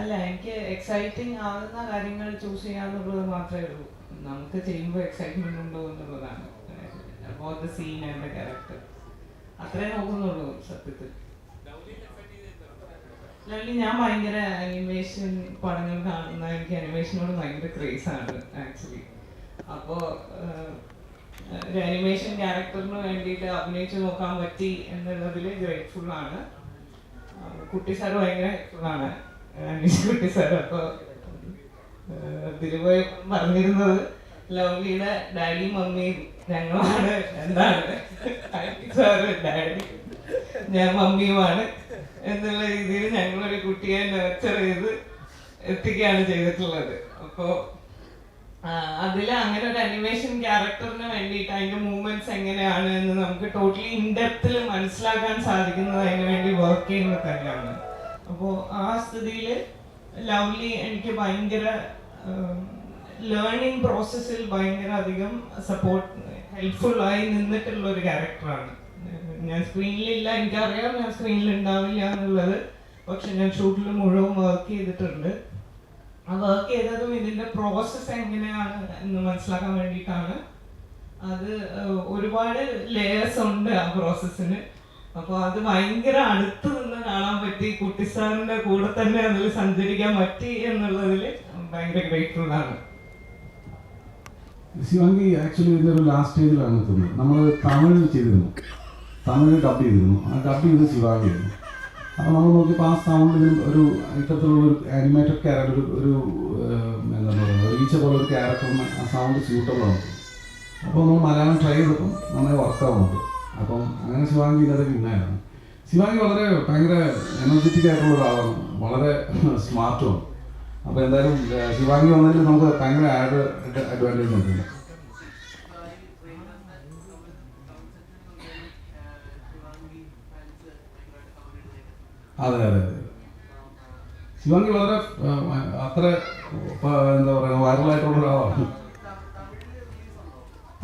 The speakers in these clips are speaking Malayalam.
അല്ല, എനിക്ക് എക്സൈറ്റിംഗ് ആകുന്ന കാര്യങ്ങൾ ചൂസ് ചെയ്യാന്നുള്ളത് മാത്രമേ ഉള്ളൂ. നമുക്ക് ചെയ്യുമ്പോൾ എക്സൈറ്റ്മെന്റ് ഉണ്ടോ എന്നുള്ളതാണ് about the scene and the character. അത്രേ നോക്കുന്നുള്ളൂ സത്യത്തിൽ. ലവ്ലി, ഞാൻ ഭയങ്കര അനിമേഷൻ പടങ്ങൾ കാണുന്ന, എനിക്ക് അനിമേഷനോട് ഭയങ്കര ക്രേസ് ആണ് ആക്ച്വലി. അപ്പോൾ ഒരു അനിമേഷൻ ക്യാരക്ടറിന് വേണ്ടിയിട്ട് അഭിനയിച്ച് നോക്കാൻ പറ്റി എന്നുള്ളതിൽ ഗ്രേറ്റ്ഫുൾ ആണ്. കുട്ടി സാർ ഭയങ്കര ഹെൽപ്ഫുള്ളാണ്, കുട്ടി സാർ. അപ്പോൾ തിരുപോയി പറഞ്ഞിരുന്നത് ലവ്ലിയുടെ ഡാഡി മമ്മിയും ഞങ്ങളാണ്, എന്താണ് സാറ് ഡാഡി ഞാൻ മമ്മിയുമാണ് എന്നുള്ള രീതിയിൽ ഞങ്ങളൊരു കുട്ടിയെ നർച്ചർ ചെയ്ത് എത്തിക്കുകയാണ് ചെയ്തിട്ടുള്ളത്. അപ്പോൾ അതിൽ അങ്ങനെ ഒരു അനിമേഷൻ ക്യാരക്ടറിന് വേണ്ടിയിട്ട് അതിൻ്റെ മൂവ്മെന്റ്സ് എങ്ങനെയാണ് എന്ന് നമുക്ക് ടോട്ടലി ഇൻഡെപ്തിൽ മനസ്സിലാക്കാൻ സാധിക്കുന്നത് അതിന് വേണ്ടി വർക്ക് ചെയ്യുന്നത് തന്നെയാണ്. അപ്പോൾ ആ സ്ഥിതിയിൽ ലവ്ലി എനിക്ക് ഭയങ്കര ലേണിംഗ് പ്രോസസ്സിൽ ഭയങ്കര അധികം സപ്പോർട്ട് ഹെൽപ്ഫുള്ളായി നിന്നിട്ടുള്ള ഒരു ക്യാരക്ടറാണ്. ഞാൻ സ്ക്രീനിലില്ല, എനിക്കറിയാം ഞാൻ സ്ക്രീനിൽ ഉണ്ടാവില്ല എന്നുള്ളത്, പക്ഷെ ഞാൻ ഷൂട്ടിൽ മുഴുവൻ വർക്ക് ചെയ്തിട്ടുണ്ട്. ആ വർക്ക് ചെയ്തതും ഇതിൻ്റെ പ്രോസസ്സ് എങ്ങനെയാണ് എന്ന് മനസ്സിലാക്കാൻ വേണ്ടിയിട്ടാണ്. അത് ഒരുപാട് ലെയേഴ്സ് ഉണ്ട് ആ പ്രോസസ്സിന്. അപ്പോൾ അത് ഭയങ്കര അടുത്ത് നിന്ന് കാണാൻ പറ്റി, കുട്ടി സാറിൻ്റെ കൂടെ തന്നെ അതിൽ സഞ്ചരിക്കാൻ പറ്റി എന്നുള്ളതിൽ ഭയങ്കര ഗ്രേറ്റ്ഫുൾ ആണ്. ശിവാംഗി ആക്ച്വലി ഇതിൻ്റെ ലാസ്റ്റ് സ്റ്റേജിലാണ് എത്തുന്നത്. നമ്മൾ തമിഴ് ചെയ്തിരുന്നു, തമിഴ് ഡബ് ചെയ്തിരുന്നു. ആ ഡബ് ചെയ്ത് ശിവാംഗിയായിരുന്നു. അപ്പോൾ നമ്മൾ നോക്കിയപ്പോൾ ആ സൗണ്ടിന് ഒരു ഇത്തരത്തിലുള്ള ഒരു ആനിമേറ്റഡ് ക്യാരക്ടർ, ഒരു എന്താ പറയുക, ഈച്ച പോലെ ഒരു ക്യാരക്ടറിന് ആ സൗണ്ട് സ്യൂട്ടബിളാണ്. അപ്പോൾ നമ്മൾ മലയാളം ട്രൈ ചെയ്തപ്പം നന്നായി വർക്കാവുന്നുണ്ട്. അപ്പം അങ്ങനെ ശിവാംഗി ഇതൊക്കെ വിന്നായിരുന്നു. ശിവാംഗി വളരെ ഭയങ്കര എനർജറ്റിക് ആയിട്ടുള്ള ഒരാളാണ്, വളരെ സ്മാർട്ടുമാണ്. അപ്പോൾ എന്തായാലും ശിവാംഗി വന്നതിൽ നമുക്ക് ഭയങ്കര അഡ്വാൻറ്റേജ് ഉണ്ട്. അതെ അതെ അതെ, ശിവാംഗി വളരെ അത്ര എന്താ പറയുക വൈറലായിട്ടുള്ള ഒരാളാണ്.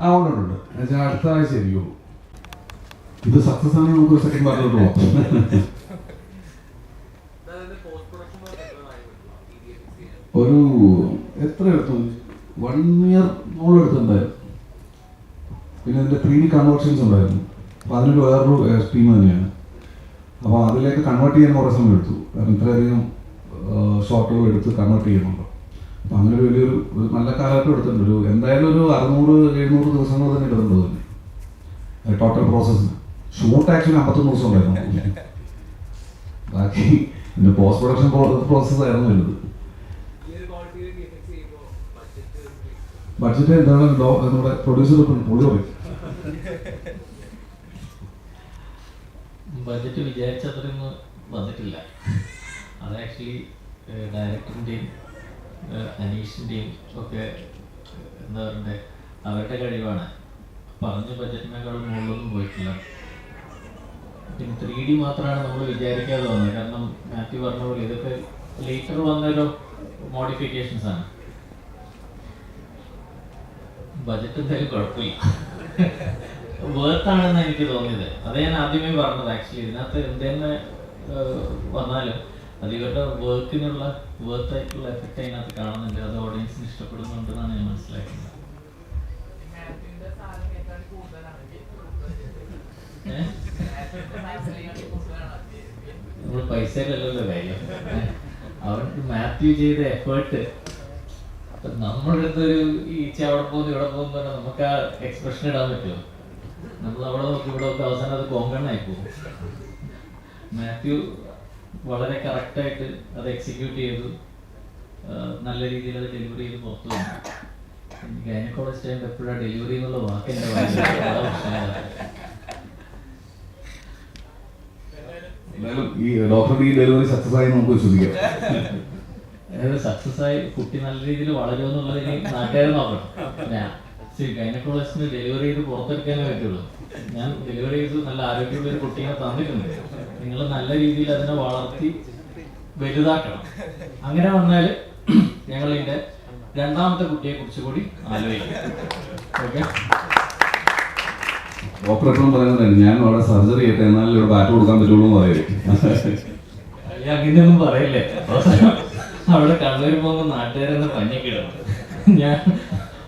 ആ ഉണ്ട് എന്നുവെച്ചാൽ അടുത്ത ആഴ്ച ആയിരിക്കും ഇത് സക്സസ് ആണെങ്കിൽ നമുക്ക് ഒരു സെക്കൻഡ് പാർട്ടിലോട്ട് പോകാം. ഒരു എത്ര എടുത്തു, 1 year എടുത്തുണ്ടായിരുന്നു. പിന്നെ അതിൻ്റെ 3D കൺവേർഷൻസ് ഉണ്ടായിരുന്നു. അപ്പോൾ അതിനൊരു വേറൊരു ടീം തന്നെയാണ്. അപ്പോൾ അതിലേക്ക് കൺവേർട്ട് ചെയ്യാൻ കുറേ സമയം എടുത്തു. കാരണം ഇത്രയധികം ഷോട്ടുകൾ എടുത്ത് കൺവേർട്ട് ചെയ്യുന്നുണ്ട്. അപ്പോൾ അങ്ങനെ ഒരു വലിയൊരു നല്ല കാലഘട്ടം എടുത്തിട്ടുണ്ട്. ഒരു എന്തായാലും ഒരു 600-700 ദിവസങ്ങൾ തന്നെ എടുത്തിട്ടുണ്ട് തന്നെ ടോട്ടൽ പ്രോസസ്സിന്. ഷൂട്ട് ആക്ച്വലി 51 ദിവസം ഉണ്ടായിരുന്നു. ബാക്കി പിന്നെ പോസ്റ്റ് പ്രൊഡക്ഷൻ പ്രോസസ്സായിരുന്നു വരുന്നത്. ബഡ്ജറ്റ് എന്താണ് നമ്മുടെ പ്രൊഡ്യൂസർ പുള്ളി പറയും. ബഡ്ജറ്റ് വിചാരിച്ചത്രയൊന്നും വന്നിട്ടില്ല. അത് ആക്ച്വലി ഡയറക്ടറിൻ്റെയും അനീഷിൻ്റെയും ഒക്കെ എന്താ പറയണ്ടേ, അവരുടെ കഴിവാണ്. പറഞ്ഞ ബഡ്ജറ്റിനേക്കാളും മുകളിലൊന്നും പോയിട്ടില്ല. പിന്നെ 3D മാത്രമാണ് നമ്മൾ വിചാരിക്കാതെ വന്നത്. കാരണം മാത്യു പറഞ്ഞ പോലെ ഇതൊക്കെ ലേറ്റർ വന്നൊരു മോഡിഫിക്കേഷൻസ് ആണ്. ബഡ്ജറ്റ് എന്തായാലും കുഴപ്പമില്ല, വേർത്താണെന്ന് എനിക്ക് തോന്നിയത്. അത് ഞാൻ ആദ്യമേ പറഞ്ഞത്. ആക്ച്വലി ഇതിനകത്ത് എന്തെന്നെ വന്നാലും അത് ഇവരുടെ വർക്കിനുള്ള വേർത്തായിട്ടുള്ള എഫക്റ്റ് അതിനകത്ത് കാണുന്നുണ്ട്. അത് ഓഡിയൻസിന് ഇഷ്ടപ്പെടുന്നുണ്ടെന്നാണ് ഞാൻ മനസ്സിലാക്കുന്നത്. നമ്മൾ പൈസയിലല്ലല്ലോ കാര്യം, അവർക്ക് മാത്യു ചെയ്ത എഫേർട്ട്. നമ്മുടെ അടുത്തൊരു ഈച്ച അവിടെ പോകുന്നു ഇവിടെ പോകുന്നു പറഞ്ഞാൽ നമുക്ക് ആ എക്സ്പ്രഷൻ ഇടാൻ പറ്റുമോ? നമ്മൾ അവിടെ നോക്കി ഇവിടെ നോക്കി അവസാനം അത് കോങ്കണ്ണായി പോകും. മാത്യു വളരെ കറക്റ്റായിട്ട് അത് എക്സിക്യൂട്ട് ചെയ്തു, നല്ല രീതിയിൽ അത് ഡെലിവറി ചെയ്ത് പുറത്തു വന്നു. ഗൈനക്കോളജിസ്റ്റ് ആയിട്ട് എപ്പോഴാണ് ഡെലിവറി എന്നുള്ള വാക്കിൻ്റെ എന്തായാലും ഈ ഡോക്ടറുടെ ഈ ഡെലിവറി സക്സസ് ആയി നമുക്ക് വിശ്വസിക്കാം. സക്സസ് ആയി കുട്ടി നല്ല രീതിയിൽ വളരുമെന്നുള്ളതിന് നാട്ടുകാരെ നോക്കണം. ഞാൻ ഗൈനക്കോളജിസ്റ്റിന് ഡെലിവറി ചെയ്ത് പുറത്തെടുക്കാനേ പറ്റുള്ളൂ. ഞാൻ ഡെലിവറി ചെയ്ത് നല്ല ആരോഗ്യമുള്ള ഒരു കുട്ടീനെ തന്നിട്ടുണ്ട്. നിങ്ങൾ നല്ല രീതിയിൽ അതിനെ വളർത്തി വലുതാക്കണം. അങ്ങനെ വന്നാൽ ഞങ്ങൾ ഇതിന്റെ രണ്ടാമത്തെ കുട്ടിയെ കുറിച്ച് കൂടി ആലോചിക്കും. ഓക്കെ, ഡോക്ടർ എപ്പോഴും പറയുന്നതാണ് ഞാൻ അവിടെ സർജറി ചെയ്യട്ടെ എന്നാലും ഇവിടെ ബാറ്റ് കൊടുക്കാൻ പറ്റുള്ളൂ എന്ന് പറയും. അങ്ങനെയൊന്നും പറയില്ലേ. അവിടെ കണ്ണൂർ പോകുമ്പോൾ നാട്ടുകാരെന്ന് പഞ്ഞിക്കിടുന്നു. ഞാൻ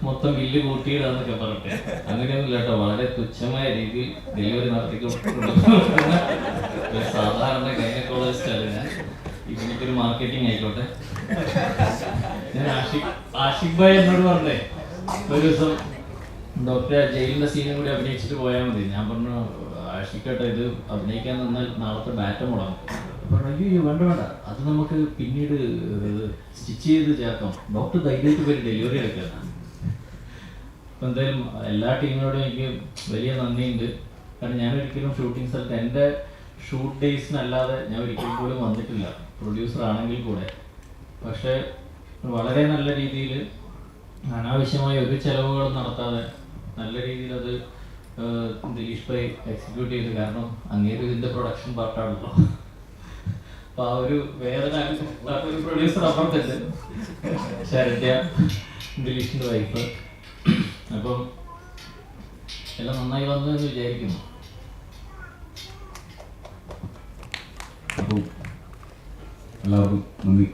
മൊത്തം ബില്ല് കൂട്ടിയിടാന്നൊക്കെ പറഞ്ഞിട്ട് അങ്ങനെയൊന്നും ഇല്ല കേട്ടോ. വളരെ തുച്ഛമായ രീതിയിൽ ഡെലിവറി നടത്തിക്കൊടുക്കുന്ന ഒരു സാധാരണ ഗൈനക്കോളജിസ്റ്റാണ് ഞാൻ. ഇതിനൊരു മാർക്കറ്റിംഗ് ആയിക്കോട്ടെ. ഞാൻ ആഷിഖ് ഭായ് എന്നോട് പറഞ്ഞേ ഒരു ദിവസം ഡോക്ടറെ ജയിലിന്റെ സീനും കൂടി അഭിനയിച്ചിട്ട് പോയാൽ മതി. ഞാൻ പറഞ്ഞു ആഷിക്കട്ടെ ഇത് അഭിനയിക്കാൻ നിന്നാൽ നാളത്തെ ബാറ്റം മുടങ്ങും. പറഞ്ഞു അയ്യോ വേണ്ട വേണ്ട, അത് നമുക്ക് പിന്നീട് സ്റ്റിച്ച് ചെയ്ത് ചേർക്കാം, ഡോക്ടർ ധൈര്യമായിട്ട് പേര് ഡെലിവറി എടുക്കുക. അപ്പം എന്തായാലും എല്ലാ ടീമിനോടും എനിക്ക് വലിയ നന്ദിയുണ്ട്. കാരണം ഞാനൊരിക്കലും ഷൂട്ടിംഗ് സ്ഥലത്ത് എൻ്റെ ഷൂട്ട് ഡേയ്സിനല്ലാതെ ഞാൻ ഒരിക്കലും പോലും വന്നിട്ടില്ല, പ്രൊഡ്യൂസർ ആണെങ്കിൽ കൂടെ. പക്ഷേ വളരെ നല്ല രീതിയിൽ അനാവശ്യമായ ഒരു ചെലവുകളും നടത്താതെ നല്ല രീതിയിൽ അത് ദിലീഷ് ഭായ് എക്സിക്യൂട്ട് ചെയ്തു. കാരണം അങ്ങേരും ഇതിൻ്റെ പ്രൊഡക്ഷൻ പാർട്ടാണല്ലോ. അപ്പോൾ ആ ഒരു വേദന ഒരു പ്രൊഡ്യൂസർ അപ്പുറത്തുണ്ട്, ശരണ്യ ദിലീഷിൻ്റെ വൈഫ്. അപ്പം എല്ലാം നന്നായി വന്നു എന്ന് വിചാരിക്കുന്നു. അപ്പോൾ എല്ലാവർക്കും നന്ദി.